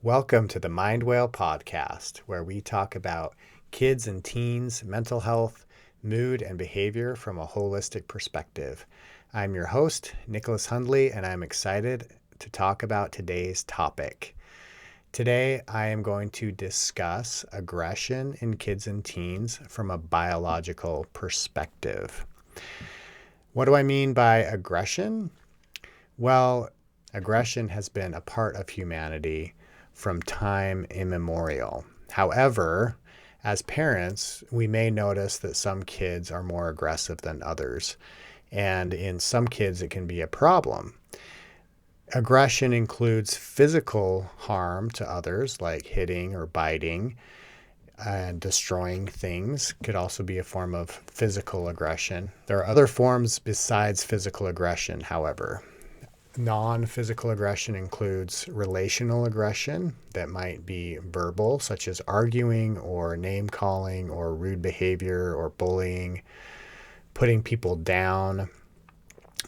Welcome to the MindWhale Podcast, where we talk about kids and teens, mental health, mood, and behavior from a holistic perspective. I'm your host, Nicholas Hundley, and I'm excited to talk about today's topic. Today, I am going to discuss aggression in kids and teens from a biological perspective. What do I mean by aggression? Well, aggression has been a part of humanity from time immemorial. However, as parents, we may notice that some kids are more aggressive than others, and in some kids it can be a problem. Aggression includes physical harm to others, like hitting or biting and destroying things. Could also be a form of physical aggression. There are other forms besides physical aggression, however. Non-physical aggression includes relational aggression that might be verbal, such as arguing or name-calling or rude behavior or bullying, putting people down.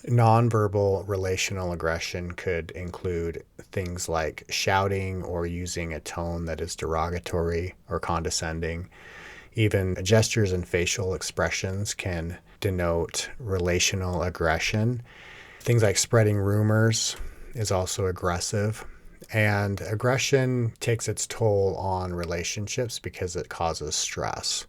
Non-verbal relational aggression could include things like shouting or using a tone that is derogatory or condescending. Even gestures and facial expressions can denote relational aggression. Things like spreading rumors is also aggressive. And aggression takes its toll on relationships because it causes stress.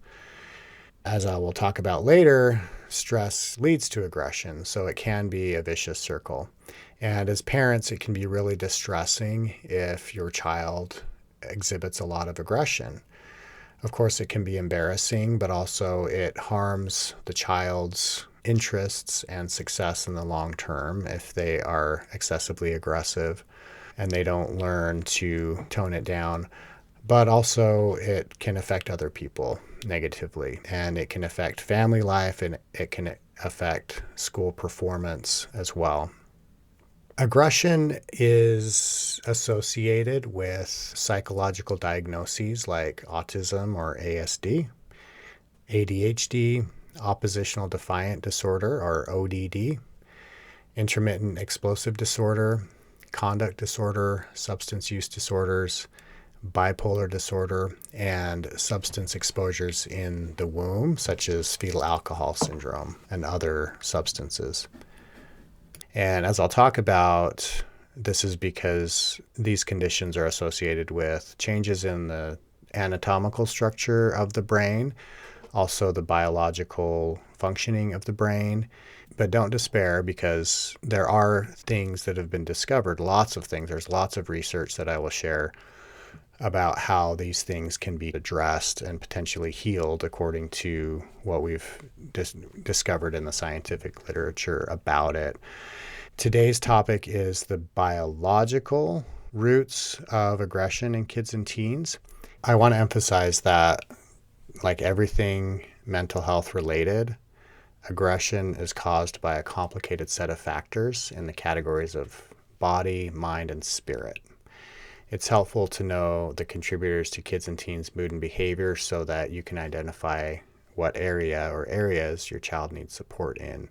As I will talk about later, stress leads to aggression, so it can be a vicious circle. And as parents, it can be really distressing if your child exhibits a lot of aggression. Of course, it can be embarrassing, but also it harms the child's interests and success in the long term if they are excessively aggressive and they don't learn to tone it down. But also it can affect other people negatively, and it can affect family life, and it can affect school performance as well. Aggression is associated with psychological diagnoses like autism or ADHD, oppositional defiant disorder or ODD, intermittent explosive disorder, conduct disorder, substance use disorders, bipolar disorder, and substance exposures in the womb, such as fetal alcohol syndrome and other substances. And as I'll talk about, this is because these conditions are associated with changes in the anatomical structure of the brain, also the biological functioning of the brain. But don't despair, because there are things that have been discovered, lots of things. There's lots of research that I will share about how these things can be addressed and potentially healed according to what we've discovered in the scientific literature about it. Today's topic is the biological roots of aggression in kids and teens. I want to emphasize that, like everything mental health related, aggression is caused by a complicated set of factors in the categories of body, mind, and spirit. It's helpful to know the contributors to kids and teens' mood and behavior so that you can identify what area or areas your child needs support in.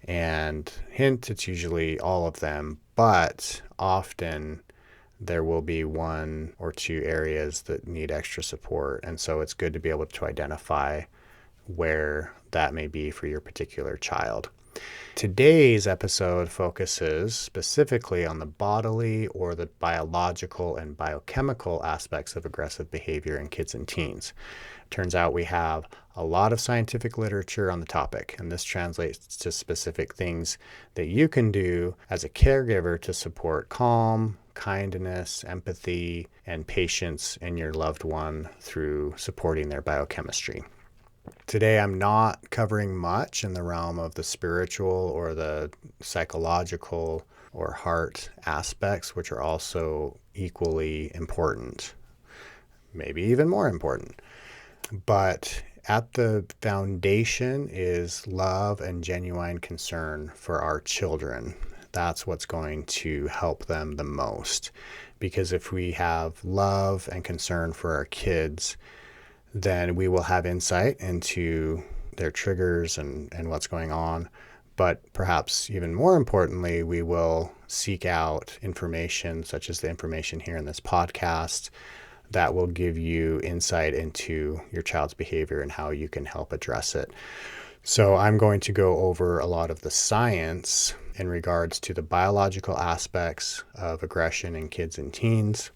And hint, it's usually all of them, but often there will be one or two areas that need extra support. And so it's good to be able to identify where that may be for your particular child. Today's episode focuses specifically on the bodily or the biological and biochemical aspects of aggressive behavior in kids and teens. Turns out we have a lot of scientific literature on the topic, and this translates to specific things that you can do as a caregiver to support calm, kindness, empathy, and patience in your loved one through supporting their biochemistry. Today, I'm not covering much in the realm of the spiritual or the psychological or heart aspects, which are also equally important, maybe even more important. But at the foundation is love and genuine concern for our children. That's what's going to help them the most. Because if we have love and concern for our kids, then we will have insight into their triggers and what's going on. But perhaps even more importantly, we will seek out information such as the information here in this podcast that will give you insight into your child's behavior and how you can help address it. So I'm going to go over a lot of the science in regards to the biological aspects of aggression in kids and teens,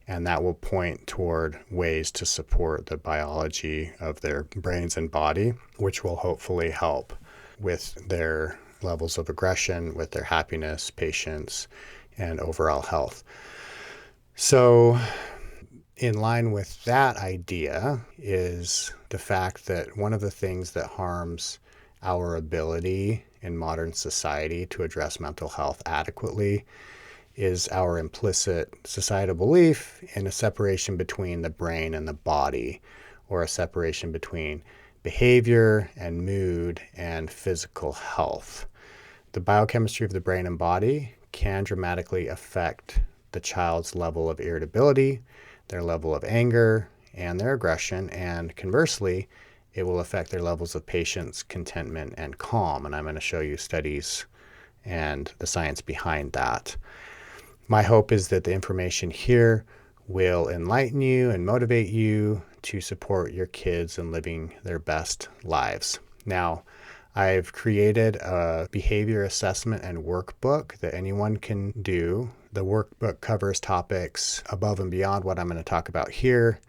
and that will point toward ways to support the biology of their brains and body, which will hopefully help with their levels of aggression, with their happiness, patience, and overall health. So in line with that idea is the fact that one of the things that harms our ability in modern society to address mental health adequately is our implicit societal belief in a separation between the brain and the body, or a separation between behavior and mood and physical health. The biochemistry of the brain and body can dramatically affect the child's level of irritability, their level of anger, and their aggression, and conversely, it will affect their levels of patience, contentment, and calm. And I'm going to show you studies and the science behind that. My hope is that the information here will enlighten you and motivate you to support your kids in living their best lives. Now, I've created a behavior assessment and workbook that anyone can do. The workbook covers topics above and beyond what I'm going to talk about here,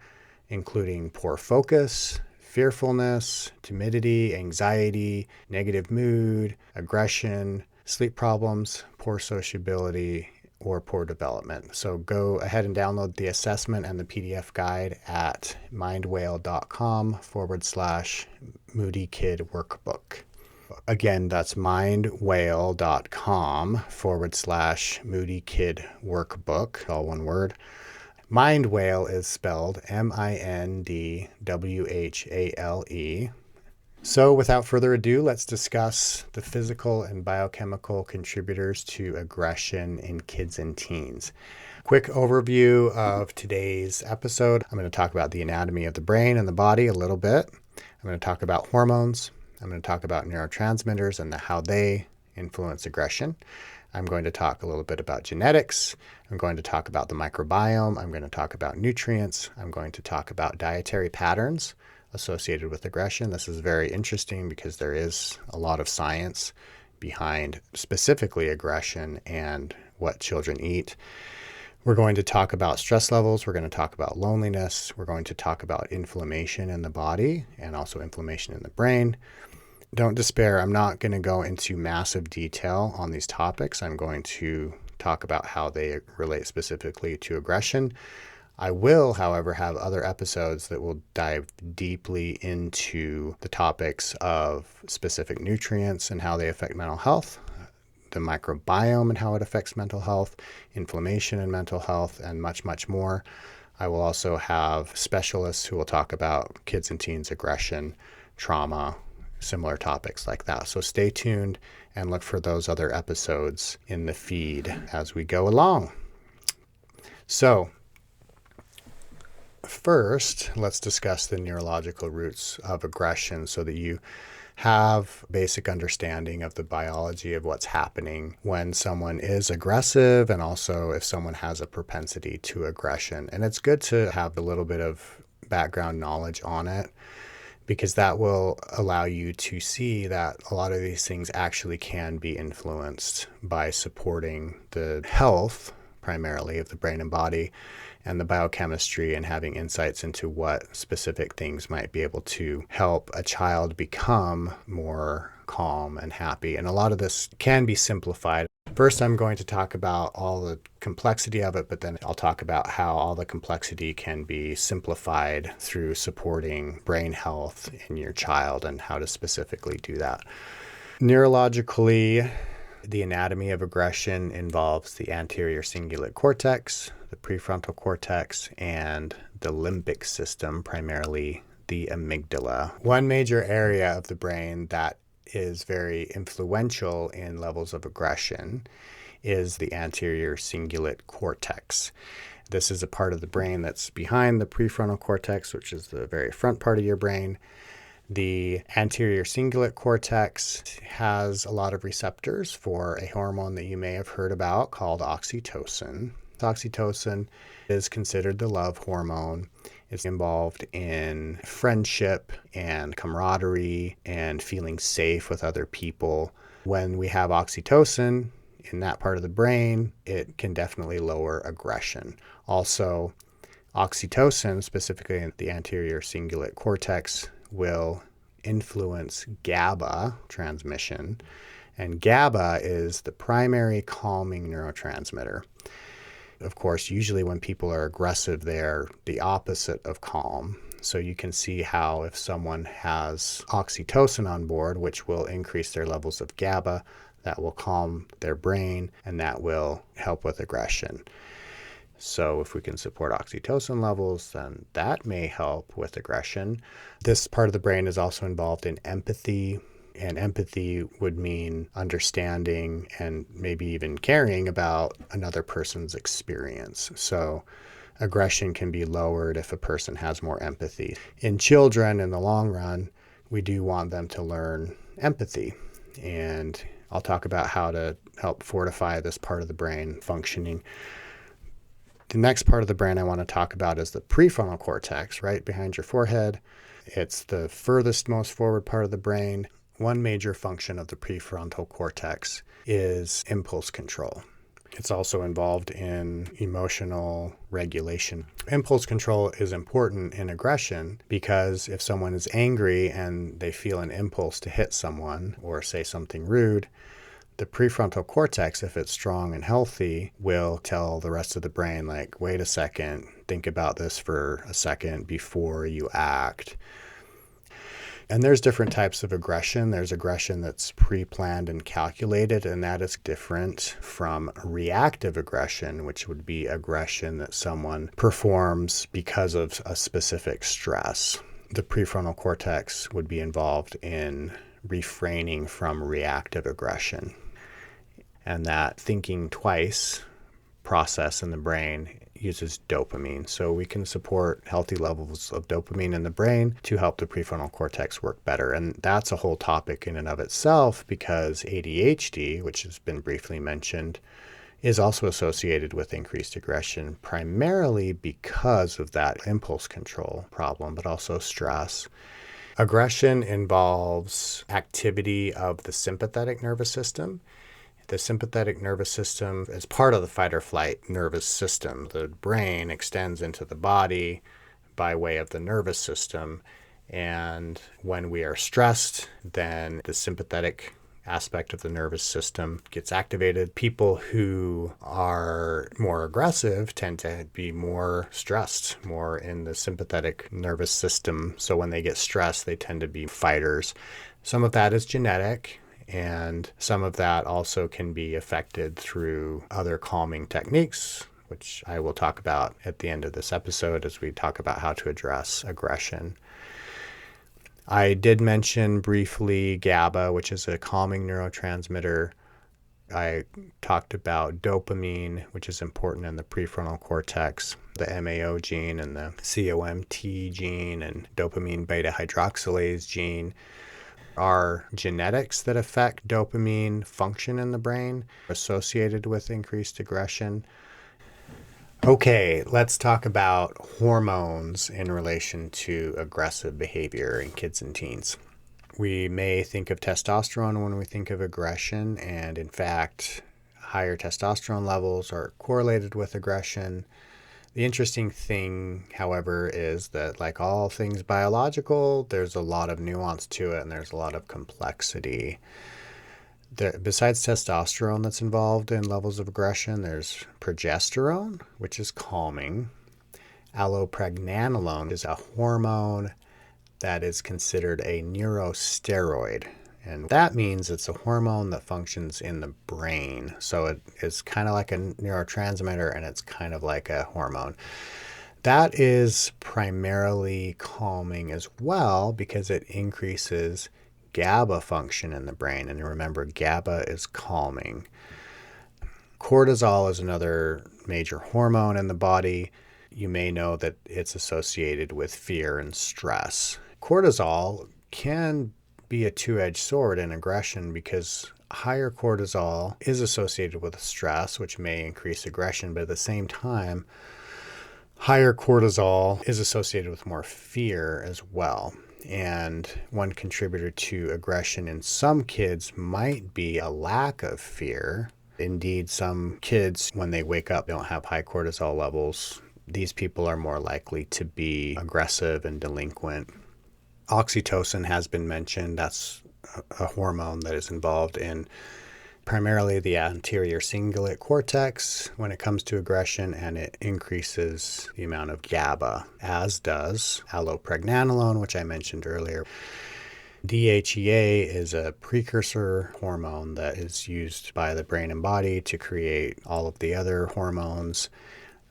including poor focus, fearfulness, timidity, anxiety, negative mood, aggression, sleep problems, poor sociability, or poor development. So go ahead and download the assessment and the PDF guide at mindwhale.com/Moody Kid Workbook. Again, that's mindwhale.com/Moody Kid Workbook, all one word. MindWhale is spelled MINDWHALE. So without further ado, let's discuss the physical and biochemical contributors to aggression in kids and teens. Quick overview of today's episode. I'm going to talk about the anatomy of the brain and the body a little bit. I'm going to talk about hormones. I'm going to talk about neurotransmitters and how they influence aggression. I'm going to talk a little bit about genetics. I'm going to talk about the microbiome. I'm going to talk about nutrients. I'm going to talk about dietary patterns associated with aggression. This is very interesting because there is a lot of science behind specifically aggression and what children eat. We're going to talk about stress levels. We're going to talk about loneliness. We're going to talk about inflammation in the body and also inflammation in the brain. Don't despair. I'm not going to go into massive detail on these topics. I'm going to talk about how they relate specifically to aggression. I will, however, have other episodes that will dive deeply into the topics of specific nutrients and how they affect mental health, the microbiome and how it affects mental health, inflammation and mental health, and much, much more. I will also have specialists who will talk about kids and teens aggression, trauma, similar topics like that. So stay tuned and look for those other episodes in the feed as we go along. So first, let's discuss the neurological roots of aggression so that you have basic understanding of the biology of what's happening when someone is aggressive and also if someone has a propensity to aggression. And it's good to have a little bit of background knowledge on it, because that will allow you to see that a lot of these things actually can be influenced by supporting the health, primarily of the brain and body, and the biochemistry, and having insights into what specific things might be able to help a child become more calm and happy. And a lot of this can be simplified. First, I'm going to talk about all the complexity of it, but then I'll talk about how all the complexity can be simplified through supporting brain health in your child and how to specifically do that. Neurologically, the anatomy of aggression involves the anterior cingulate cortex, the prefrontal cortex, and the limbic system, primarily the amygdala. One major area of the brain that is very influential in levels of aggression is the anterior cingulate cortex. This is a part of the brain that's behind the prefrontal cortex, which is the very front part of your brain. The anterior cingulate cortex has a lot of receptors for a hormone that you may have heard about called oxytocin. Oxytocin is considered the love hormone. It's involved in friendship and camaraderie and feeling safe with other people. When we have oxytocin in that part of the brain, it can definitely lower aggression. Also, oxytocin, specifically in the anterior cingulate cortex, will influence GABA transmission. And GABA is the primary calming neurotransmitter. Of course, usually when people are aggressive, they're the opposite of calm. So you can see how if someone has oxytocin on board, which will increase their levels of GABA, that will calm their brain and that will help with aggression. So if we can support oxytocin levels, then that may help with aggression. This part of the brain is also involved in empathy. And empathy would mean understanding and maybe even caring about another person's experience. So aggression can be lowered if a person has more empathy. In children, in the long run, we do want them to learn empathy. And I'll talk about how to help fortify this part of the brain functioning. The next part of the brain I want to talk about is the prefrontal cortex, right behind your forehead. It's the furthest most forward part of the brain. One major function of the prefrontal cortex is impulse control. It's also involved in emotional regulation. Impulse control is important in aggression because if someone is angry and they feel an impulse to hit someone or say something rude, the prefrontal cortex, if it's strong and healthy, will tell the rest of the brain, like, wait a second, think about this for a second before you act. And there's different types of aggression. There's aggression that's pre-planned and calculated, and that is different from reactive aggression, which would be aggression that someone performs because of a specific stress. The prefrontal cortex would be involved in refraining from reactive aggression. And that thinking twice process in the brain uses dopamine. So we can support healthy levels of dopamine in the brain to help the prefrontal cortex work better. And that's a whole topic in and of itself because ADHD, which has been briefly mentioned, is also associated with increased aggression, primarily because of that impulse control problem, but also stress. Aggression involves activity of the sympathetic nervous system. The sympathetic nervous system is part of the fight or flight nervous system. The brain extends into the body by way of the nervous system. And when we are stressed, then the sympathetic aspect of the nervous system gets activated. People who are more aggressive tend to be more stressed, more in the sympathetic nervous system. So when they get stressed, they tend to be fighters. Some of that is genetic. And some of that also can be affected through other calming techniques, which I will talk about at the end of this episode as we talk about how to address aggression. I did mention briefly GABA, which is a calming neurotransmitter. I talked about dopamine, which is important in the prefrontal cortex, the MAO gene and the COMT gene and dopamine beta hydroxylase gene. Are genetics that affect dopamine function in the brain associated with increased aggression? Okay, let's talk about hormones in relation to aggressive behavior in kids and teens. We may think of testosterone when we think of aggression, and in fact, higher testosterone levels are correlated with aggression. The interesting thing, however, is that like all things biological, there's a lot of nuance to it and there's a lot of complexity. Besides testosterone that's involved in levels of aggression, there's progesterone, which is calming. Allopregnanolone is a hormone that is considered a neurosteroid. And that means it's a hormone that functions in the brain. So it is kind of like a neurotransmitter and it's kind of like a hormone. That is primarily calming as well because it increases GABA function in the brain. And remember, GABA is calming. Cortisol is another major hormone in the body. You may know that it's associated with fear and stress. Cortisol can be a two-edged sword in aggression because higher cortisol is associated with stress, which may increase aggression, but at the same time, higher cortisol is associated with more fear as well. And one contributor to aggression in some kids might be a lack of fear. Indeed, some kids, when they wake up, don't have high cortisol levels. These people are more likely to be aggressive and delinquent. Oxytocin has been mentioned. That's a hormone that is involved in primarily the anterior cingulate cortex when it comes to aggression, and it increases the amount of GABA, as does allopregnanolone, which I mentioned earlier. DHEA is a precursor hormone that is used by the brain and body to create all of the other hormones.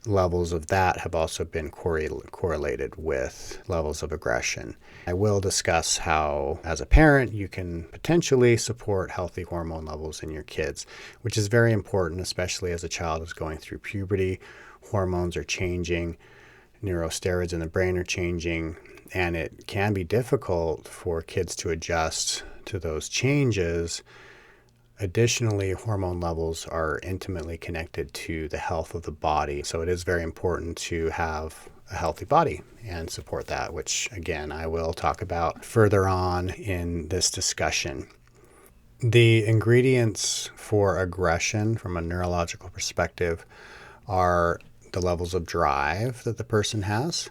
Levels of that have also been correlated with levels of aggression. I will discuss how, as a parent, you can potentially support healthy hormone levels in your kids, which is very important, especially as a child is going through puberty. Hormones are changing, neurosteroids in the brain are changing, and it can be difficult for kids to adjust to those changes. Additionally, hormone levels are intimately connected to the health of the body. So it is very important to have a healthy body and support that, which again, I will talk about further on in this discussion. The ingredients for aggression from a neurological perspective are the levels of drive that the person has,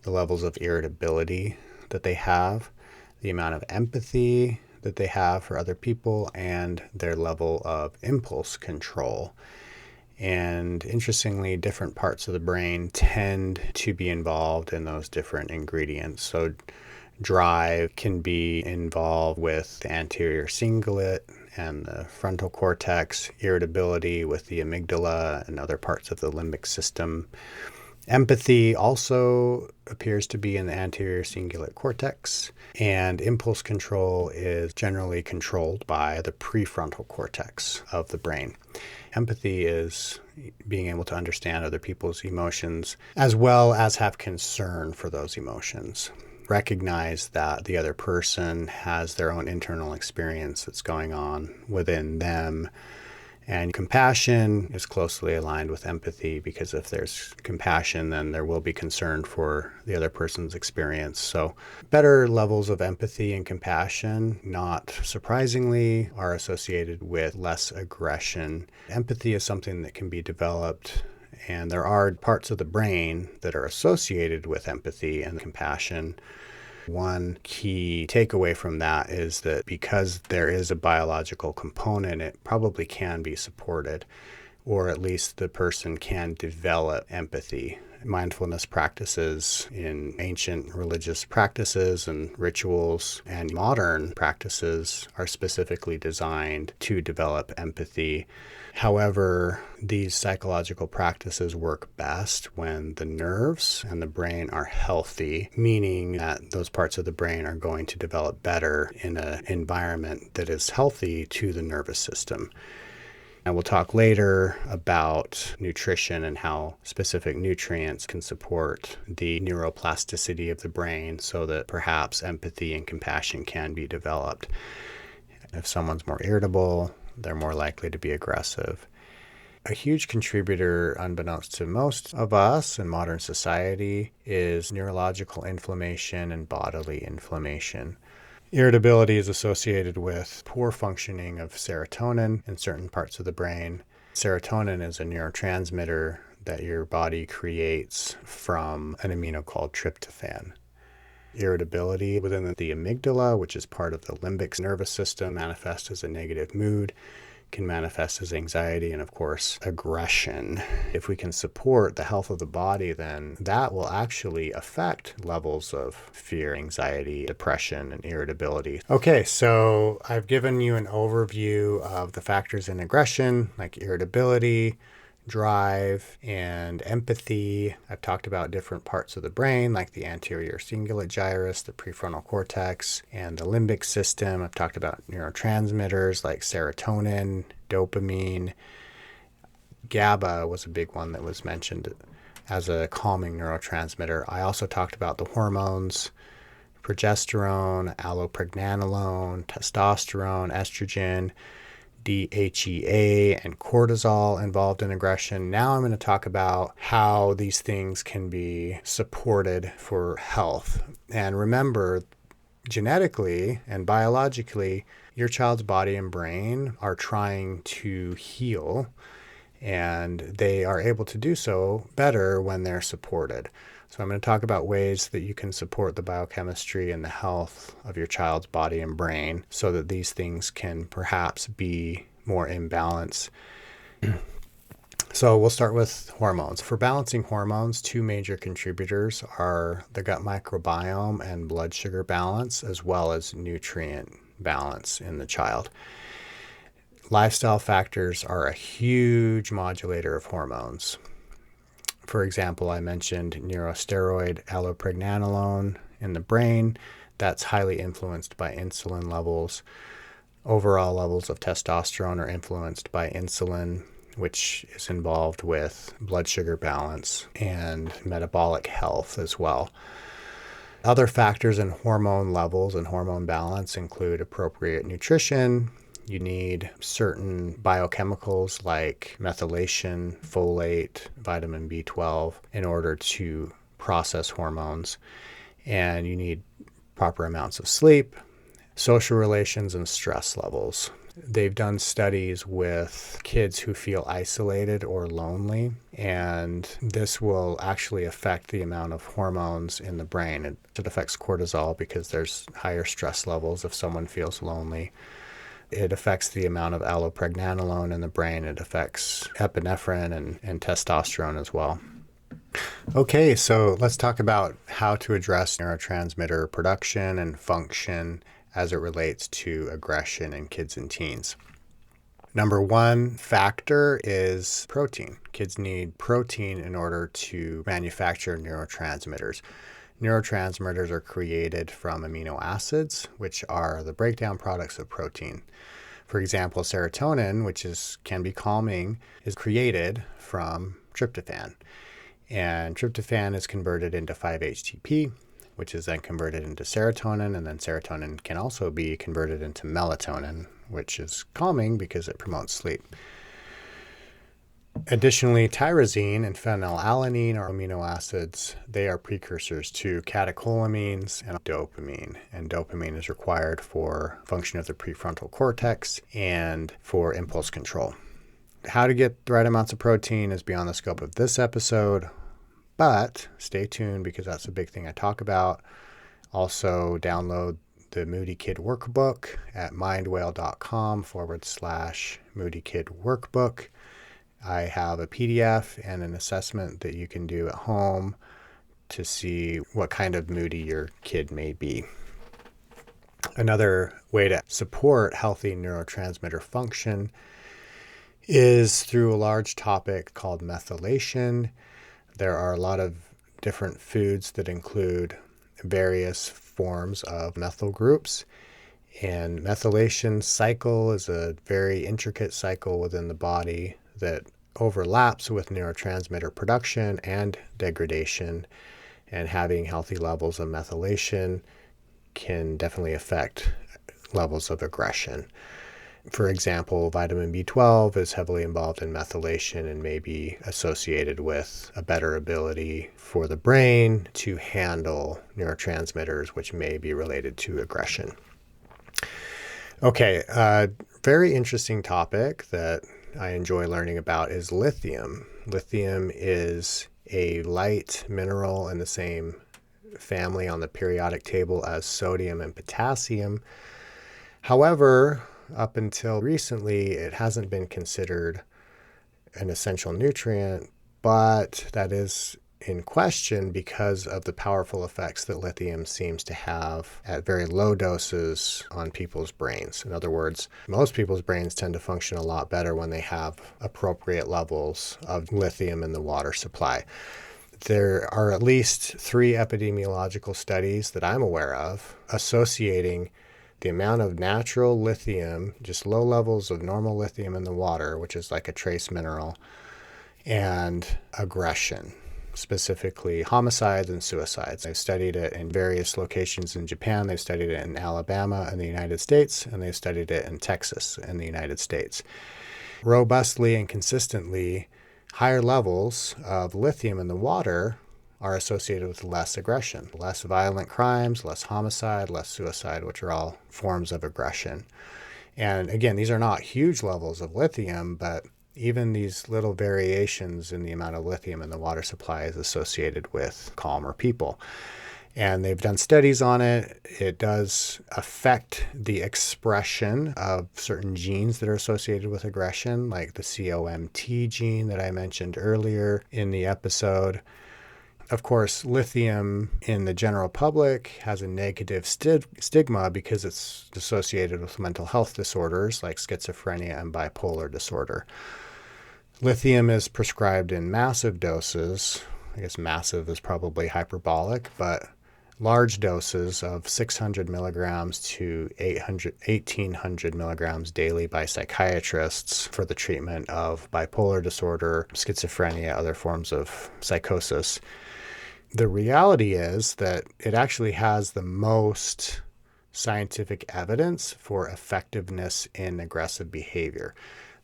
the levels of irritability that they have, the amount of empathy that they have for other people, and their level of impulse control. And interestingly, different parts of the brain tend to be involved in those different ingredients. So drive can be involved with the anterior cingulate and the frontal cortex, irritability with the amygdala and other parts of the limbic system. Empathy also appears to be in the anterior cingulate cortex, and impulse control is generally controlled by the prefrontal cortex of the brain. Empathy is being able to understand other people's emotions as well as have concern for those emotions. Recognize that the other person has their own internal experience that's going on within them. And compassion is closely aligned with empathy, because if there's compassion, then there will be concern for the other person's experience. So better levels of empathy and compassion, not surprisingly, are associated with less aggression. Empathy is something that can be developed, and there are parts of the brain that are associated with empathy and compassion. One key takeaway from that is that because there is a biological component, it probably can be supported, or at least the person can develop empathy. Mindfulness practices in ancient religious practices and rituals and modern practices are specifically designed to develop empathy. However, these psychological practices work best when the nerves and the brain are healthy, meaning that those parts of the brain are going to develop better in an environment that is healthy to the nervous system. And we'll talk later about nutrition and how specific nutrients can support the neuroplasticity of the brain so that perhaps empathy and compassion can be developed. If someone's more irritable, they're more likely to be aggressive. A huge contributor, unbeknownst to most of us in modern society, is neurological inflammation and bodily inflammation. Irritability is associated with poor functioning of serotonin in certain parts of the brain. Serotonin is a neurotransmitter that your body creates from an amino called tryptophan. Irritability within the amygdala, which is part of the limbic nervous system, manifests as a negative mood, can manifest as anxiety, and of course, aggression. If we can support the health of the body, then that will actually affect levels of fear, anxiety, depression, and irritability. Okay, so I've given you an overview of the factors in aggression, like irritability, drive, and empathy. I've talked about different parts of the brain, like the anterior cingulate gyrus, the prefrontal cortex, and the limbic system. I've talked about neurotransmitters like serotonin, dopamine. GABA was a big one that was mentioned as a calming neurotransmitter. I also talked about the hormones, progesterone, allopregnanolone, testosterone, estrogen, DHEA, and cortisol involved in aggression. Now I'm going to talk about how these things can be supported for health. And remember, genetically and biologically, your child's body and brain are trying to heal, and they are able to do so better when they're supported. So I'm going to talk about ways that you can support the biochemistry and the health of your child's body and brain so that these things can perhaps be more in balance. So we'll start with hormones. For balancing hormones, two major contributors are the gut microbiome and blood sugar balance, as well as nutrient balance in the child. Lifestyle factors are a huge modulator of hormones. For example, I mentioned neurosteroid allopregnanolone in the brain. That's highly influenced by insulin levels. Overall levels of testosterone are influenced by insulin, which is involved with blood sugar balance and metabolic health as well. Other factors in hormone levels and hormone balance include appropriate nutrition. You need certain biochemicals like methylation, folate, vitamin B12 in order to process hormones. And you need proper amounts of sleep, social relations, and stress levels. They've done studies with kids who feel isolated or lonely, and this will actually affect the amount of hormones in the brain. It affects cortisol because there's higher stress levels if someone feels lonely. It affects the amount of allopregnanolone in the brain. It affects epinephrine and testosterone as well. Okay, so let's talk about how to address neurotransmitter production and function as it relates to aggression in kids and teens. Number one factor is protein. Kids need protein in order to manufacture neurotransmitters. Neurotransmitters are created from amino acids, which are the breakdown products of protein. For example, serotonin, which can be calming, is created from tryptophan. And tryptophan is converted into 5-HTP, which is then converted into serotonin, and then serotonin can also be converted into melatonin, which is calming because it promotes sleep. Additionally, tyrosine and phenylalanine are amino acids. They are precursors to catecholamines and dopamine. And dopamine is required for function of the prefrontal cortex and for impulse control. How to get the right amounts of protein is beyond the scope of this episode, but stay tuned because that's a big thing I talk about. Also, download the Moody Kid Workbook at mindwhale.com/Moody Kid Workbook. I have a PDF and an assessment that you can do at home to see what kind of moody your kid may be. Another way to support healthy neurotransmitter function is through a large topic called methylation. There are a lot of different foods that include various forms of methyl groups. And methylation cycle is a very intricate cycle within the body that overlaps with neurotransmitter production and degradation, and having healthy levels of methylation can definitely affect levels of aggression. For example, vitamin B12 is heavily involved in methylation and may be associated with a better ability for the brain to handle neurotransmitters, which may be related to aggression. Okay, very interesting topic that I enjoy learning about is lithium. Lithium is a light mineral in the same family on the periodic table as sodium and potassium. However, up until recently, it hasn't been considered an essential nutrient, but that is in question because of the powerful effects that lithium seems to have at very low doses on people's brains. In other words, most people's brains tend to function a lot better when they have appropriate levels of lithium in the water supply. There are at least 3 epidemiological studies that I'm aware of associating the amount of natural lithium, just low levels of normal lithium in the water, which is like a trace mineral, and aggression. specifically homicides and suicides. They've studied it in various locations in Japan. They've studied it in Alabama in the United States, and they've studied it in Texas in the United States. Robustly and consistently, higher levels of lithium in the water are associated with less aggression, less violent crimes, less homicide, less suicide, which are all forms of aggression. And again, these are not huge levels of lithium, but even these little variations in the amount of lithium in the water supply is associated with calmer people. And they've done studies on it. It does affect the expression of certain genes that are associated with aggression, like the COMT gene that I mentioned earlier in the episode. Of course, lithium in the general public has a negative stigma because it's associated with mental health disorders like schizophrenia and bipolar disorder. Lithium is prescribed in massive doses. I guess massive is probably hyperbolic, but large doses of 600 milligrams to 1,800 milligrams daily by psychiatrists for the treatment of bipolar disorder, schizophrenia, other forms of psychosis. The reality is that it actually has the most scientific evidence for effectiveness in aggressive behavior.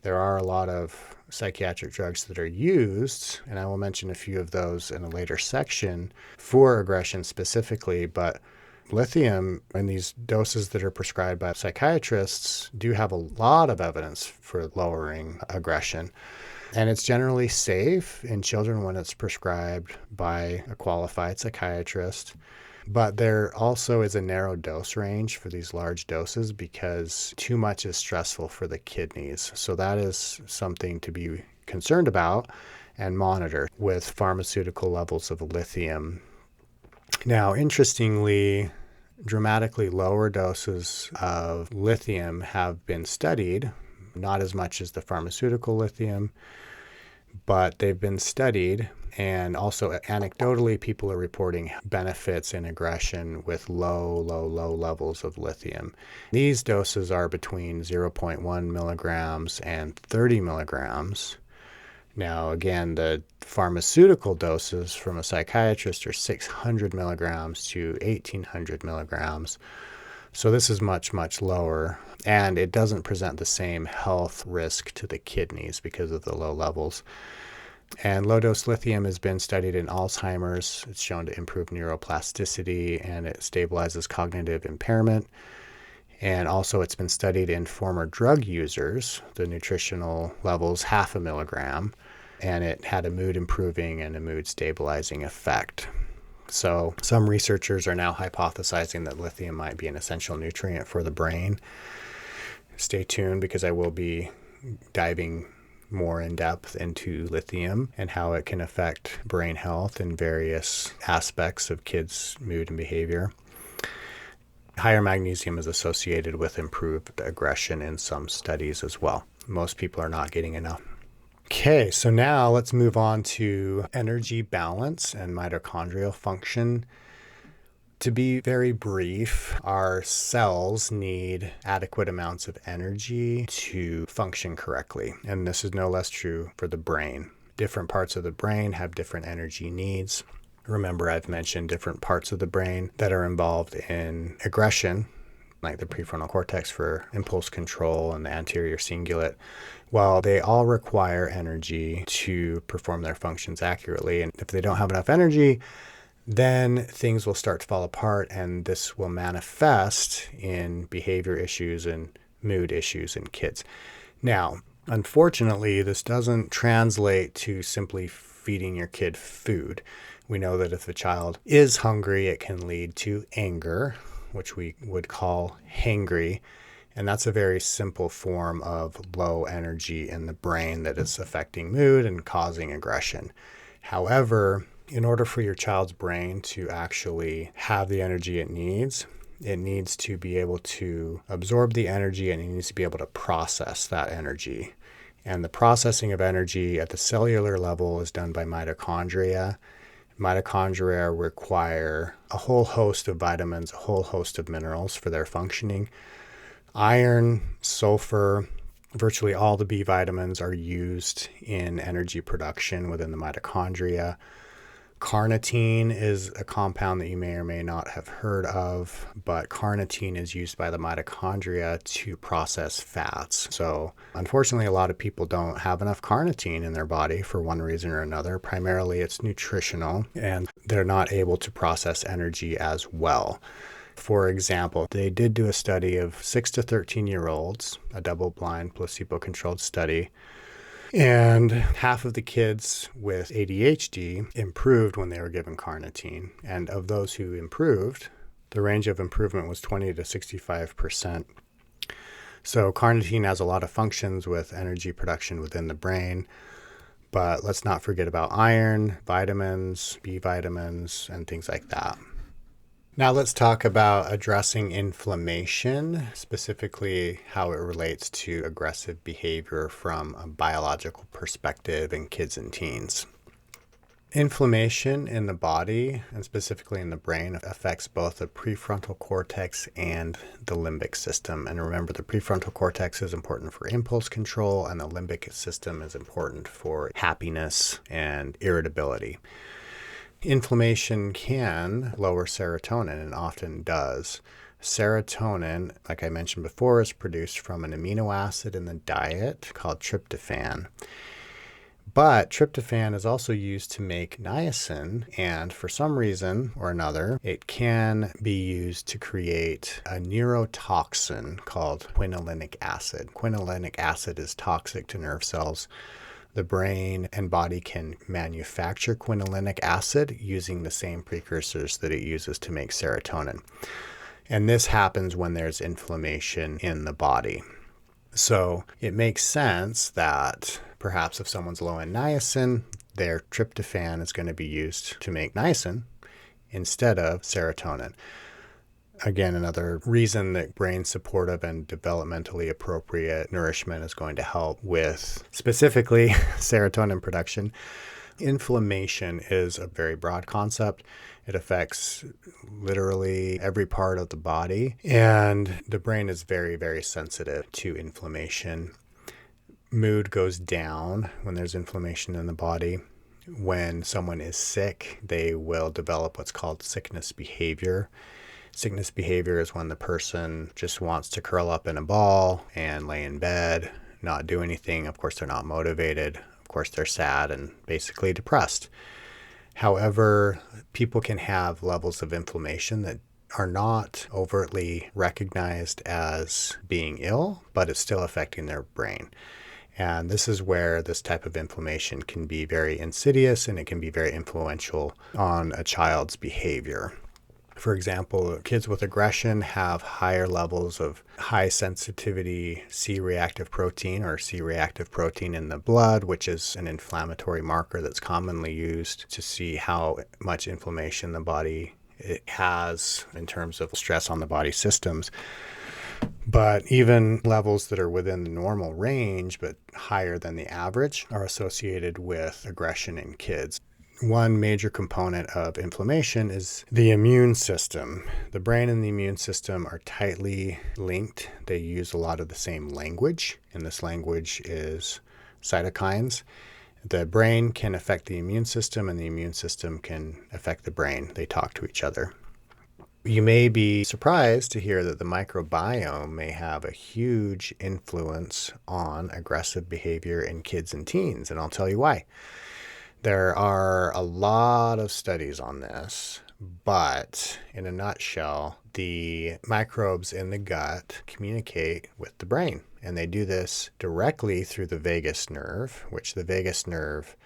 There are a lot of psychiatric drugs that are used, and I will mention a few of those in a later section for aggression specifically, but lithium in these doses that are prescribed by psychiatrists do have a lot of evidence for lowering aggression. And it's generally safe in children when it's prescribed by a qualified psychiatrist. But there also is a narrow dose range for these large doses because too much is stressful for the kidneys. So that is something to be concerned about and monitor with pharmaceutical levels of lithium. Now, interestingly, dramatically lower doses of lithium have been studied, not as much as the pharmaceutical lithium, but they've been studied. And also anecdotally, people are reporting benefits in aggression with low levels of lithium. These doses are between 0.1 milligrams and 30 milligrams. Now, again, the pharmaceutical doses from a psychiatrist are 600 milligrams to 1,800 milligrams. So this is much, much lower. And it doesn't present the same health risk to the kidneys because of the low levels. And low-dose lithium has been studied in Alzheimer's. It's shown to improve neuroplasticity and it stabilizes cognitive impairment. And also it's been studied in former drug users, the nutritional levels 0.5 milligram, and it had a mood improving and a mood stabilizing effect. So some researchers are now hypothesizing that lithium might be an essential nutrient for the brain. Stay tuned because I will be diving more in depth into lithium and how it can affect brain health in various aspects of kids' mood and behavior. Higher magnesium is associated with improved aggression in some studies as well. Most people are not getting enough. Okay, so now let's move on to energy balance and mitochondrial function. To be very brief, our cells need adequate amounts of energy to function correctly. And this is no less true for the brain. Different parts of the brain have different energy needs. Remember, I've mentioned different parts of the brain that are involved in aggression, like the prefrontal cortex for impulse control and the anterior cingulate. Well, they all require energy to perform their functions accurately. And if they don't have enough energy, then things will start to fall apart, and this will manifest in behavior issues and mood issues in kids. Now, unfortunately, this doesn't translate to simply feeding your kid food. We know that if the child is hungry, it can lead to anger, which we would call hangry. And that's a very simple form of low energy in the brain that is affecting mood and causing aggression. However, in order for your child's brain to actually have the energy it needs to be able to absorb the energy and it needs to be able to process that energy. And the processing of energy at the cellular level is done by mitochondria. Mitochondria require a whole host of vitamins, a whole host of minerals for their functioning. Iron, sulfur, virtually all the B vitamins are used in energy production within the mitochondria. Carnitine is a compound that you may or may not have heard of, but carnitine is used by the mitochondria to process fats. So unfortunately, a lot of people don't have enough carnitine in their body for one reason or another. Primarily, it's nutritional, and they're not able to process energy as well. For example, they did do a study of 6 to 13-year-olds, a double-blind, placebo-controlled study, and half of the kids with ADHD improved when they were given carnitine. And of those who improved, the range of improvement was 20 to 65%. So carnitine has a lot of functions with energy production within the brain. But let's not forget about iron, vitamins, B vitamins, and things like that. Now let's talk about addressing inflammation, specifically how it relates to aggressive behavior from a biological perspective in kids and teens. Inflammation in the body, and specifically in the brain, affects both the prefrontal cortex and the limbic system. And remember, the prefrontal cortex is important for impulse control, and the limbic system is important for happiness and irritability. Inflammation can lower serotonin and often does. Serotonin, like I mentioned before, is produced from an amino acid in the diet called tryptophan. But tryptophan is also used to make niacin, and for some reason or another, it can be used to create a neurotoxin called quinolinic acid. Quinolinic acid is toxic to nerve cells. The brain and body can manufacture quinolinic acid using the same precursors that it uses to make serotonin. And this happens when there's inflammation in the body. So it makes sense that perhaps if someone's low in niacin, their tryptophan is going to be used to make niacin instead of serotonin. Again, another reason that brain supportive and developmentally appropriate nourishment is going to help with specifically serotonin production. Inflammation is a very broad concept. It affects literally every part of the body, and the brain is very, very sensitive to inflammation. Mood goes down when there's inflammation in the body. When someone is sick, they will develop what's called sickness behavior. Sickness behavior is when the person just wants to curl up in a ball and lay in bed, not do anything. Of course, they're not motivated. Of course, they're sad and basically depressed. However, people can have levels of inflammation that are not overtly recognized as being ill, but it's still affecting their brain. And this is where this type of inflammation can be very insidious, and it can be very influential on a child's behavior. For example, kids with aggression have higher levels of high sensitivity C-reactive protein or C-reactive protein in the blood, which is an inflammatory marker that's commonly used to see how much inflammation the body it has in terms of stress on the body systems. But even levels that are within the normal range but higher than the average are associated with aggression in kids. One major component of inflammation is the immune system. The brain and the immune system are tightly linked. They use a lot of the same language, and this language is cytokines. The brain can affect the immune system, and the immune system can affect the brain. They talk to each other. You may be surprised to hear that the microbiome may have a huge influence on aggressive behavior in kids and teens, and I'll tell you why. There are a lot of studies on this, but in a nutshell, the microbes in the gut communicate with the brain, and they do this directly through the vagus nerve, which the vagus nerve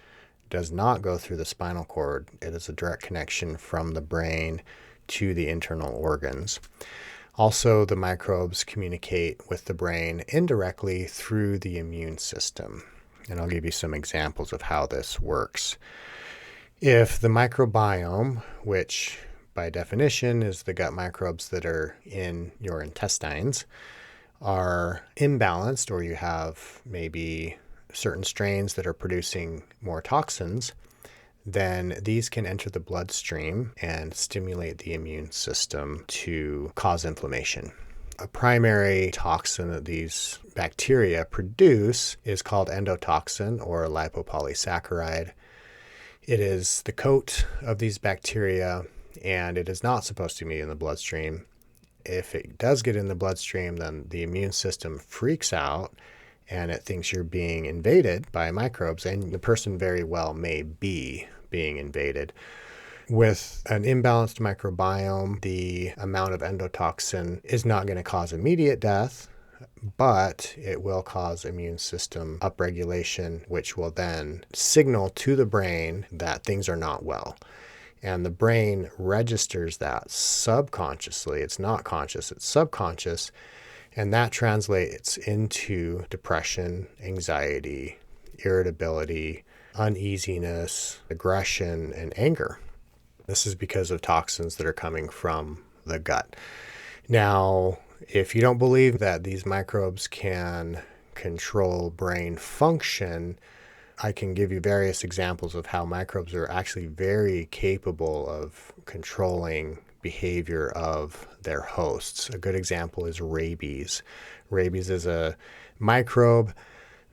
does not go through the spinal cord. It is a direct connection from the brain to the internal organs. Also, the microbes communicate with the brain indirectly through the immune system. And I'll give you some examples of how this works. If the microbiome, which by definition is the gut microbes that are in your intestines, are imbalanced, or you have maybe certain strains that are producing more toxins, then these can enter the bloodstream and stimulate the immune system to cause inflammation. A primary toxin that these bacteria produce is called endotoxin or lipopolysaccharide. It is the coat of these bacteria, and it is not supposed to be in the bloodstream. If it does get in the bloodstream, then the immune system freaks out and it thinks you're being invaded by microbes, and the person very well may be being invaded. With an imbalanced microbiome, the amount of endotoxin is not going to cause immediate death, but it will cause immune system upregulation, which will then signal to the brain that things are not well. And the brain registers that subconsciously. It's not conscious, it's subconscious. And that translates into depression, anxiety, irritability, uneasiness, aggression, and anger. This is because of toxins that are coming from the gut. Now, if you don't believe that these microbes can control brain function, I can give you various examples of how microbes are actually very capable of controlling behavior of their hosts. A good example is rabies. Rabies is a microbe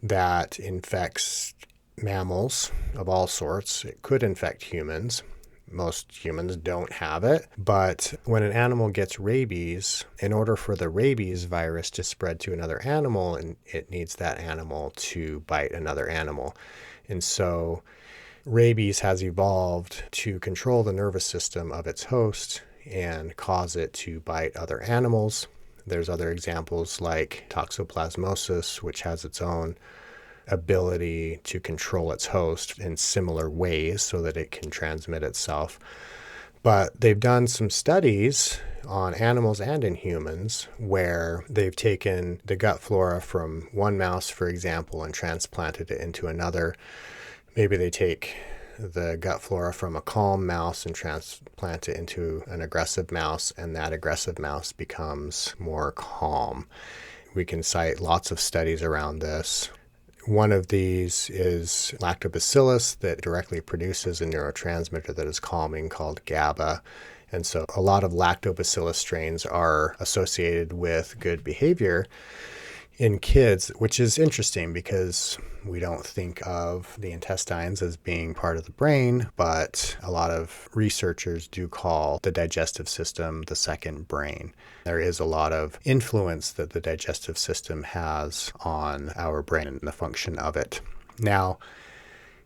that infects mammals of all sorts. It could infect humans. Most humans don't have it, but when an animal gets rabies, in order for the rabies virus to spread to another animal, and it needs that animal to bite another animal. And so rabies has evolved to control the nervous system of its host and cause it to bite other animals. There's other examples like toxoplasmosis, which has its own ability to control its host in similar ways so that it can transmit itself. But they've done some studies on animals and in humans where they've taken the gut flora from one mouse, for example, and transplanted it into another. Maybe they take the gut flora from a calm mouse and transplant it into an aggressive mouse, and that aggressive mouse becomes more calm. We can cite lots of studies around this. One of these is lactobacillus that directly produces a neurotransmitter that is calming called GABA. And so a lot of lactobacillus strains are associated with good behavior in kids, which is interesting because we don't think of the intestines as being part of the brain, but a lot of researchers do call the digestive system the second brain. There is a lot of influence that the digestive system has on our brain and the function of it. Now,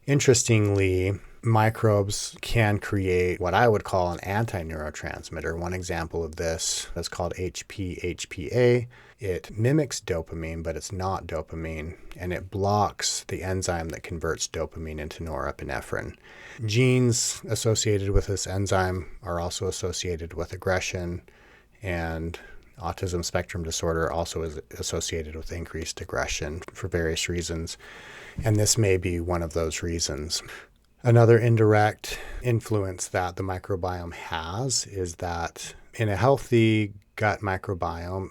interestingly, microbes can create what I would call an anti-neurotransmitter. One example of this is called HPA. It mimics dopamine, but it's not dopamine, and it blocks the enzyme that converts dopamine into norepinephrine. Genes associated with this enzyme are also associated with aggression, and autism spectrum disorder also is associated with increased aggression for various reasons, and this may be one of those reasons. Another indirect influence that the microbiome has is that in a healthy gut microbiome,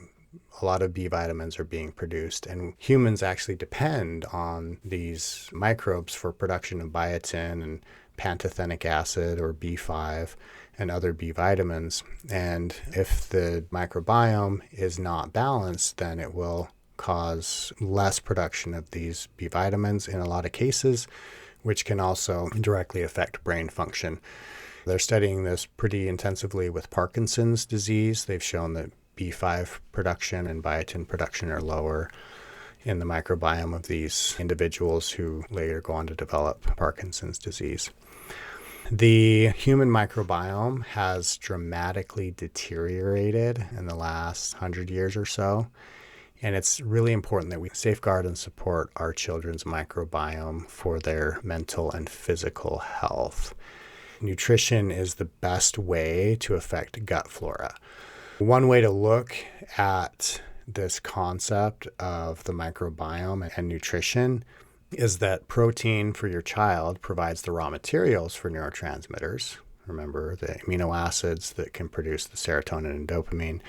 a lot of B vitamins are being produced, and humans actually depend on these microbes for production of biotin and pantothenic acid or B5 and other B vitamins. And if the microbiome is not balanced, then it will cause less production of these B vitamins in a lot of cases, which can also directly affect brain function. They're studying this pretty intensively with Parkinson's disease. They've shown that B5 production and biotin production are lower in the microbiome of these individuals who later go on to develop Parkinson's disease. The human microbiome has dramatically deteriorated in the last 100 years or so. And it's really important that we safeguard and support our children's microbiome for their mental and physical health. Nutrition is the best way to affect gut flora. One way to look at this concept of the microbiome and nutrition is that protein for your child provides the raw materials for neurotransmitters. Remember, the amino acids that can produce the serotonin and dopamine.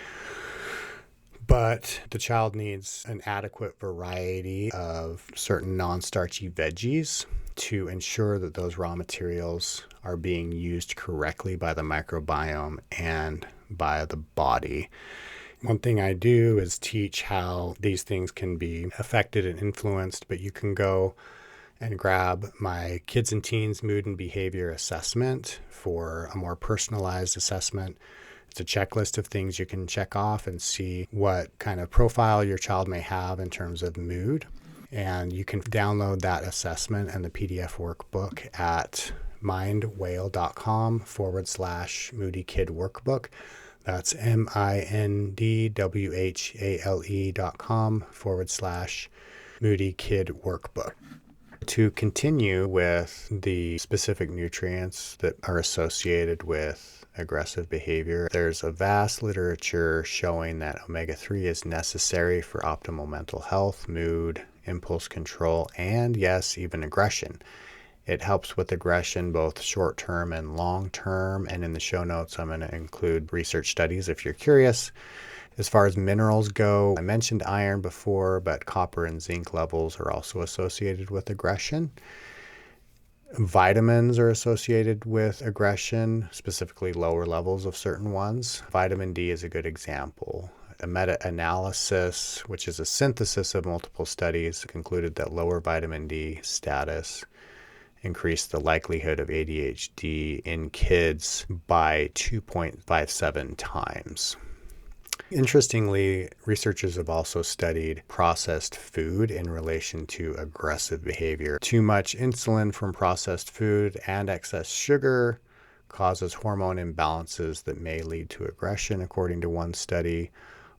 But the child needs an adequate variety of certain non-starchy veggies to ensure that those raw materials are being used correctly by the microbiome and by the body. One thing I do is teach how these things can be affected and influenced, but you can go and grab my Kids and Teens Mood and Behavior Assessment for a more personalized assessment. It's a checklist of things you can check off and see what kind of profile your child may have in terms of mood. And you can download that assessment and the PDF workbook at mindwhale.com/Moody Kid Workbook. That's mindwhale.com/Moody Kid Workbook. To continue with the specific nutrients that are associated with aggressive behavior, there's a vast literature showing that omega-3 is necessary for optimal mental health, mood, impulse control, and yes, even aggression. It helps with aggression both short-term and long-term, and in the show notes I'm going to include research studies if you're curious. As far as minerals go, I mentioned iron before, but copper and zinc levels are also associated with aggression. Vitamins are associated with aggression, specifically lower levels of certain ones. Vitamin D is a good example. A meta-analysis, which is a synthesis of multiple studies, concluded that lower vitamin D status increased the likelihood of ADHD in kids by 2.57 times. Interestingly, researchers have also studied processed food in relation to aggressive behavior. Too much insulin from processed food and excess sugar causes hormone imbalances that may lead to aggression, according to one study.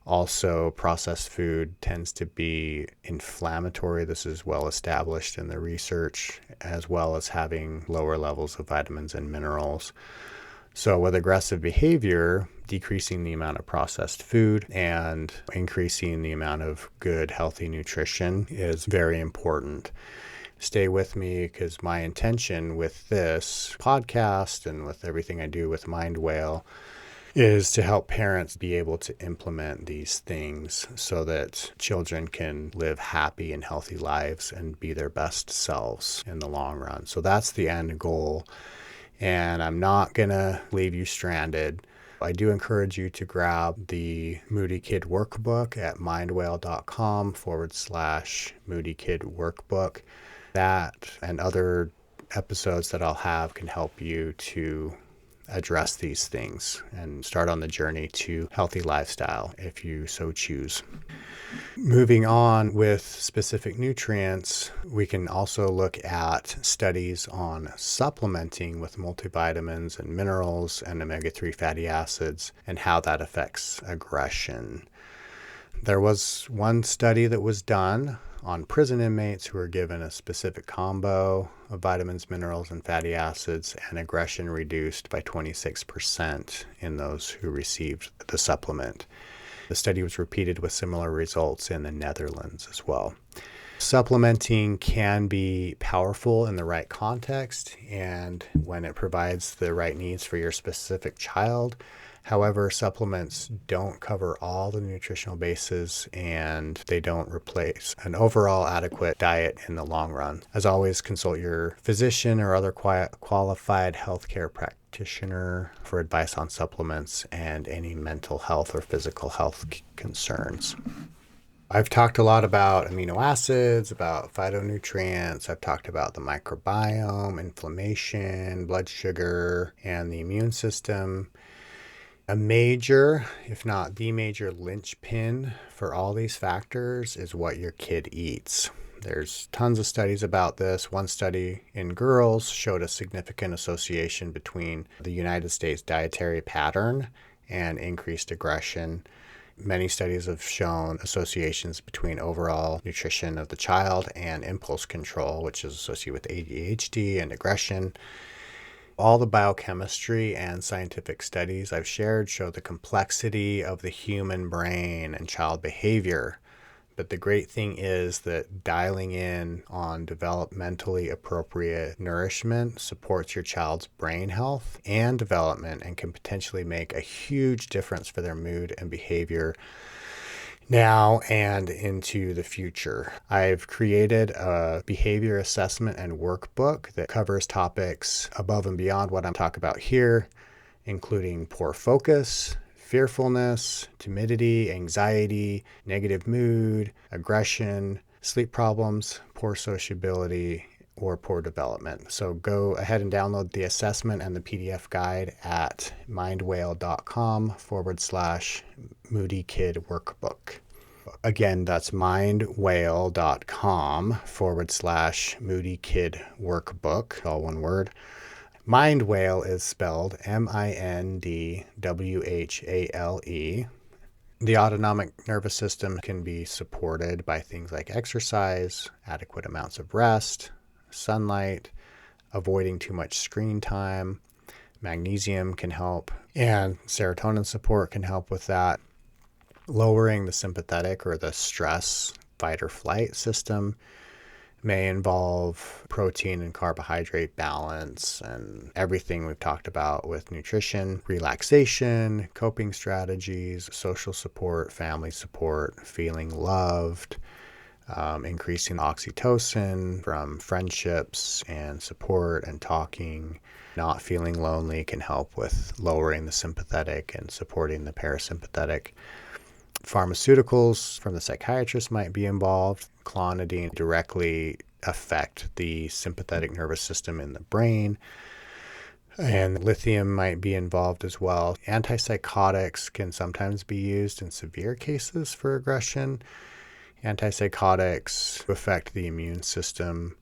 Also, processed food tends to be inflammatory. This is well established in the research, as well as having lower levels of vitamins and minerals. So with aggressive behavior, decreasing the amount of processed food and increasing the amount of good, healthy nutrition is very important. Stay with me, because my intention with this podcast and with everything I do with MindWhale is to help parents be able to implement these things so that children can live happy and healthy lives and be their best selves in the long run. So that's the end goal. And I'm not going to leave you stranded. I do encourage you to grab the Moody Kid Workbook at mindwhale.com/Moody Kid Workbook. That and other episodes that I'll have can help you to address these things and start on the journey to healthy lifestyle if you so choose. Moving on with specific nutrients, we can also look at studies on supplementing with multivitamins and minerals and omega-3 fatty acids and how that affects aggression. There was one study that was done on prison inmates who were given a specific combo of vitamins, minerals, and fatty acids, and aggression reduced by 26% in those who received the supplement. The study was repeated with similar results in the Netherlands as well. Supplementing can be powerful in the right context and when it provides the right needs for your specific child. However, supplements don't cover all the nutritional bases and they don't replace an overall adequate diet in the long run. As always, consult your physician or other qualified healthcare practitioner for advice on supplements and any mental health or physical health concerns. I've talked a lot about amino acids, about phytonutrients. I've talked about the microbiome, inflammation, blood sugar, and the immune system. A major, if not the major linchpin for all these factors is what your kid eats. There's tons of studies about this. One study in girls showed a significant association between the United States dietary pattern and increased aggression. Many studies have shown associations between overall nutrition of the child and impulse control, which is associated with ADHD and aggression. All the biochemistry and scientific studies I've shared show the complexity of the human brain and child behavior. But the great thing is that dialing in on developmentally appropriate nourishment supports your child's brain health and development and can potentially make a huge difference for their mood and behavior now and into the future. I've created a behavior assessment and workbook that covers topics above and beyond what I'm talking about here, including poor focus, fearfulness, timidity, anxiety, negative mood, aggression, sleep problems, poor sociability, or poor development. So go ahead and download the assessment and the PDF guide at mindwhale.com/Moody Kid Workbook. Again, that's mindwhale.com/Moody Kid Workbook, all one word. MindWhale is spelled MindWhale. The autonomic nervous system can be supported by things like exercise, adequate amounts of rest, sunlight, avoiding too much screen time. Magnesium can help, and serotonin support can help with that. Lowering the sympathetic or the stress fight or flight system may involve protein and carbohydrate balance and everything we've talked about with nutrition, relaxation, coping strategies, social support, family support, feeling loved, increasing oxytocin from friendships and support and talking. Not feeling lonely can help with lowering the sympathetic and supporting the parasympathetic. Pharmaceuticals from the psychiatrist might be involved. Clonidine directly affect the sympathetic nervous system in the brain, and lithium might be involved as well. Antipsychotics can sometimes be used in severe cases for aggression. Antipsychotics affect the immune system.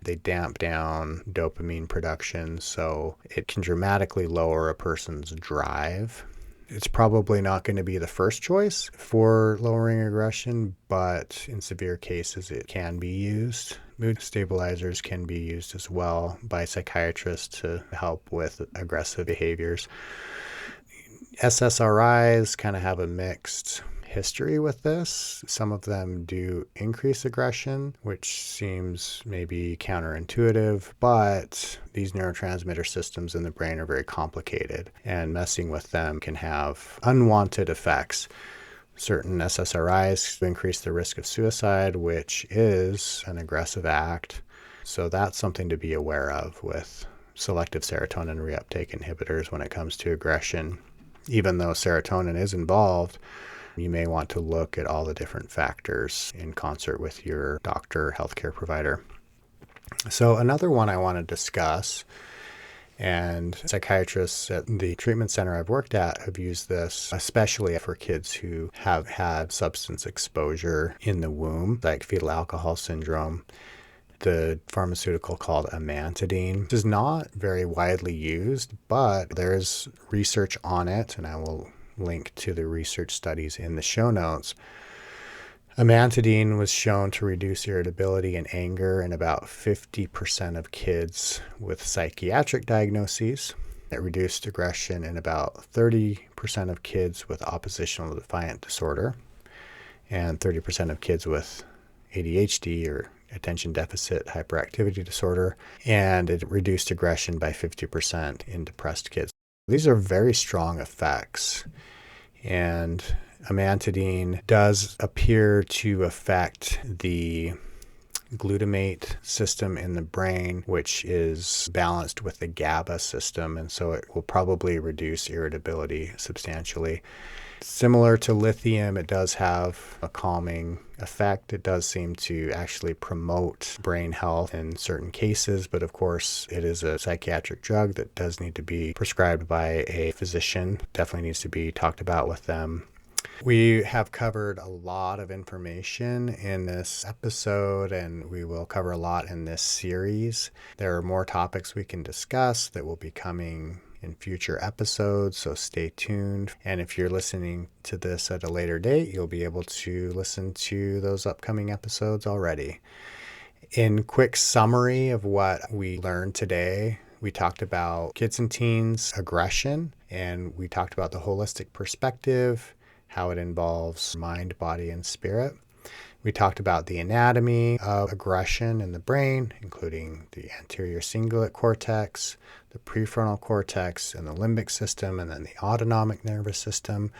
They damp down dopamine production, so it can dramatically lower a person's drive. It's probably not going to be the first choice for lowering aggression, but in severe cases it can be used. Mood stabilizers can be used as well by psychiatrists to help with aggressive behaviors. SSRIs kind of have a mixed history with this. Some of them do increase aggression, which seems maybe counterintuitive, but these neurotransmitter systems in the brain are very complicated, and messing with them can have unwanted effects. Certain SSRIs increase the risk of suicide, which is an aggressive act. So that's something to be aware of with selective serotonin reuptake inhibitors when it comes to aggression. Even though serotonin is involved, you may want to look at all the different factors in concert with your doctor, healthcare provider. So another one I want to discuss, and psychiatrists at the treatment center I've worked at have used this, especially for kids who have had substance exposure in the womb, like fetal alcohol syndrome. The pharmaceutical called amantadine. It is not very widely used, but there's research on it, and I will link to the research studies in the show notes. Amantadine was shown to reduce irritability and anger in about 50% of kids with psychiatric diagnoses. It reduced aggression in about 30% of kids with oppositional defiant disorder and 30% of kids with ADHD or attention deficit hyperactivity disorder, and it reduced aggression by 50% in depressed kids. These are very strong effects, and amantadine does appear to affect the glutamate system in the brain, which is balanced with the GABA system, and so it will probably reduce irritability substantially. Similar to lithium, it does have a calming effect. It does seem to actually promote brain health in certain cases, but of course it is a psychiatric drug that does need to be prescribed by a physician. Definitely needs to be talked about with them. We have covered a lot of information in this episode, and we will cover a lot in this series. There are more topics we can discuss that will be coming in future episodes, so stay tuned. And if you're listening to this at a later date, you'll be able to listen to those upcoming episodes already. In quick summary of what we learned today, we talked about kids and teens aggression, and we talked about the holistic perspective, how it involves mind, body, and spirit. We talked about the anatomy of aggression in the brain, including the anterior cingulate cortex, the prefrontal cortex, and the limbic system, and then the autonomic nervous system.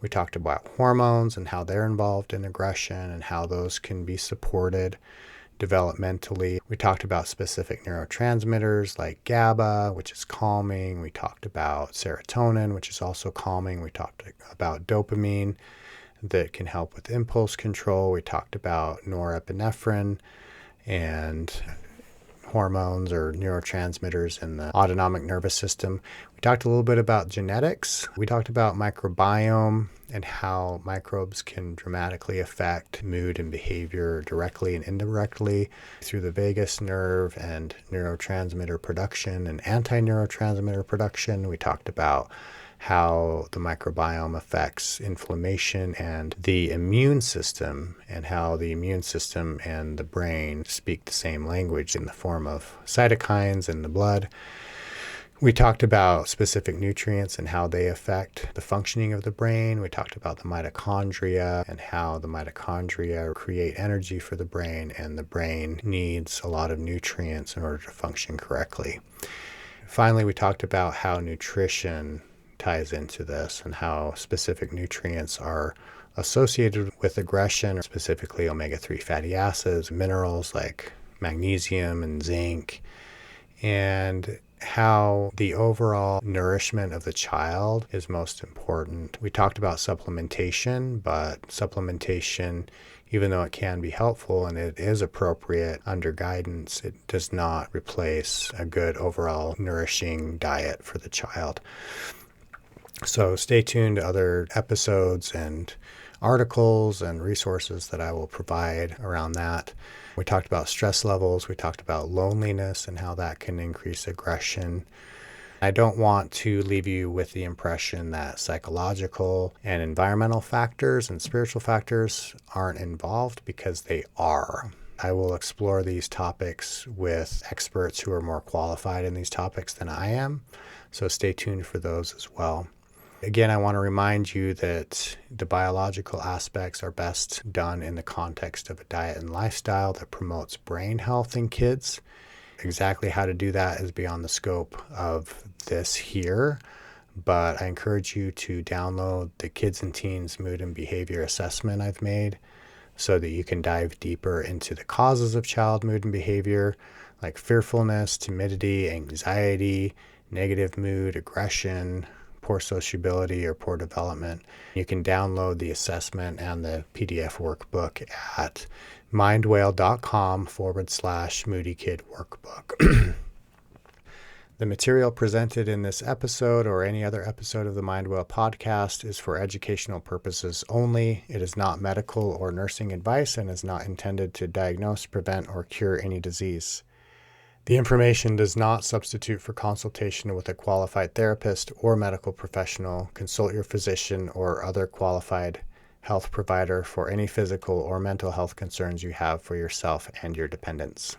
We talked about hormones and how they're involved in aggression and how those can be supported developmentally. We talked about specific neurotransmitters like GABA, which is calming. We talked about serotonin, which is also calming. We talked about dopamine that can help with impulse control. We talked about norepinephrine and hormones or neurotransmitters in the autonomic nervous system. We talked a little bit about genetics. We talked about microbiome and how microbes can dramatically affect mood and behavior directly and indirectly through the vagus nerve and neurotransmitter production and anti-neurotransmitter production. We talked about how the microbiome affects inflammation and the immune system, and how the immune system and the brain speak the same language in the form of cytokines in the blood. We talked about specific nutrients and how they affect the functioning of the brain. We talked about the mitochondria and how the mitochondria create energy for the brain, and the brain needs a lot of nutrients in order to function correctly. Finally, we talked about how nutrition ties into this and how specific nutrients are associated with aggression, specifically omega-3 fatty acids, minerals like magnesium and zinc, and how the overall nourishment of the child is most important. We talked about supplementation, but supplementation, even though it can be helpful and it is appropriate under guidance, it does not replace a good overall nourishing diet for the child. So stay tuned to other episodes and articles and resources that I will provide around that. We talked about stress levels. We talked about loneliness and how that can increase aggression. I don't want to leave you with the impression that psychological and environmental factors and spiritual factors aren't involved, because they are. I will explore these topics with experts who are more qualified in these topics than I am. So stay tuned for those as well. Again, I want to remind you that the biological aspects are best done in the context of a diet and lifestyle that promotes brain health in kids. Exactly how to do that is beyond the scope of this here, but I encourage you to download the Kids and Teens Mood and Behavior Assessment I've made so that you can dive deeper into the causes of child mood and behavior, like fearfulness, timidity, anxiety, negative mood, aggression, poor sociability, or poor development. You can download the assessment and the PDF workbook at mindwhale.com/moodykidworkbook. The material presented in this episode or any other episode of the MindWhale podcast is for educational purposes only. It is not medical or nursing advice and is not intended to diagnose, prevent, or cure any disease. The information does not substitute for consultation with a qualified therapist or medical professional. Consult your physician or other qualified health provider for any physical or mental health concerns you have for yourself and your dependents.